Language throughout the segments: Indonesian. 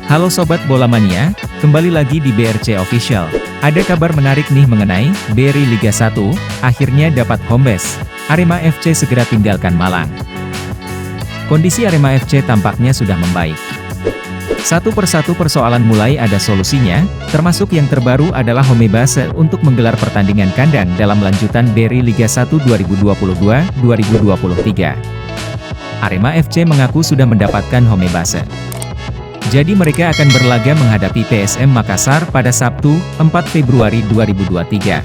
Halo Sobat Bola Mania, kembali lagi di BRC Official. Ada kabar menarik nih mengenai Beri Liga 1, akhirnya dapat home base. Arema FC segera tinggalkan Malang. Kondisi Arema FC tampaknya sudah membaik. Satu persatu persoalan mulai ada solusinya, termasuk yang terbaru adalah home base untuk menggelar pertandingan kandang dalam lanjutan Beri Liga 1 2022-2023. Arema FC mengaku sudah mendapatkan home base. Jadi mereka akan berlaga menghadapi PSM Makassar pada Sabtu, 4 Februari 2023.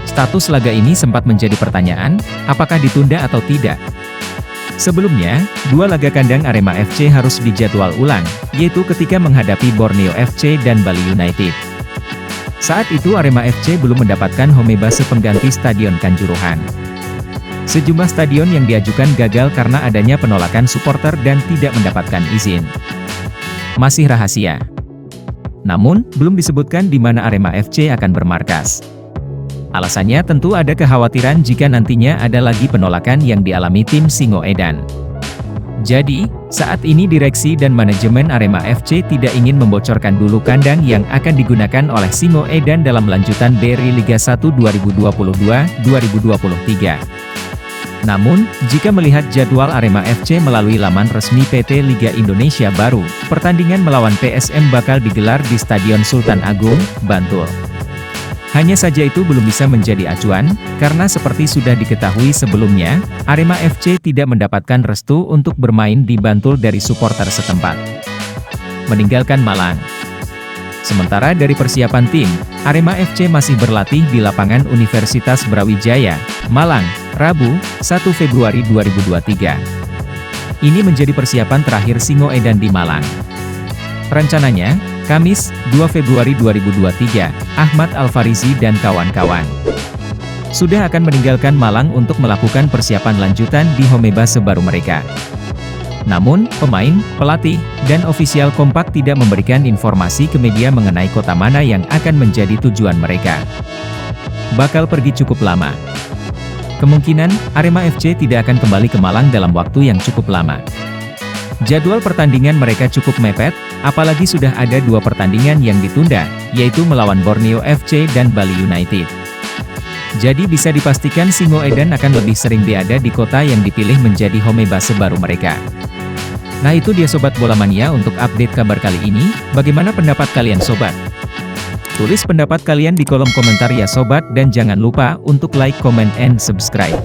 Status laga ini sempat menjadi pertanyaan, apakah ditunda atau tidak? Sebelumnya, dua laga kandang Arema FC harus dijadwal ulang, yaitu ketika menghadapi Borneo FC dan Bali United. Saat itu Arema FC belum mendapatkan home base pengganti Stadion Kanjuruhan. Sejumlah stadion yang diajukan gagal karena adanya penolakan supporter dan tidak mendapatkan izin. Masih rahasia. Namun, belum disebutkan di mana Arema FC akan bermarkas. Alasannya tentu ada kekhawatiran jika nantinya ada lagi penolakan yang dialami tim Singoedan. Jadi, saat ini direksi dan manajemen Arema FC tidak ingin membocorkan dulu kandang yang akan digunakan oleh Singoedan dalam lanjutan Beri Liga 1 2022-2023. Namun, jika melihat jadwal Arema FC melalui laman resmi PT Liga Indonesia baru, pertandingan melawan PSM bakal digelar di Stadion Sultan Agung, Bantul. Hanya saja itu belum bisa menjadi acuan, karena seperti sudah diketahui sebelumnya, Arema FC tidak mendapatkan restu untuk bermain di Bantul dari supporter setempat. Meninggalkan Malang. Sementara dari persiapan tim, Arema FC masih berlatih di lapangan Universitas Brawijaya, Malang, Rabu, 1 Februari 2023. Ini menjadi persiapan terakhir Singoedan di Malang. Rencananya, Kamis, 2 Februari 2023, Ahmad Al-Farizi dan kawan-kawan sudah akan meninggalkan Malang untuk melakukan persiapan lanjutan di home base baru mereka. Namun, pemain, pelatih, dan ofisial kompak tidak memberikan informasi ke media mengenai kota mana yang akan menjadi tujuan mereka. Bakal pergi cukup lama. Kemungkinan, Arema FC tidak akan kembali ke Malang dalam waktu yang cukup lama. Jadwal pertandingan mereka cukup mepet, apalagi sudah ada dua pertandingan yang ditunda, yaitu melawan Borneo FC dan Bali United. Jadi bisa dipastikan Singoedan akan lebih sering berada di kota yang dipilih menjadi home base baru mereka. Nah itu dia Sobat Bola Mania untuk update kabar kali ini, bagaimana pendapat kalian Sobat? Tulis pendapat kalian di kolom komentar ya Sobat dan jangan lupa untuk like, comment, and subscribe.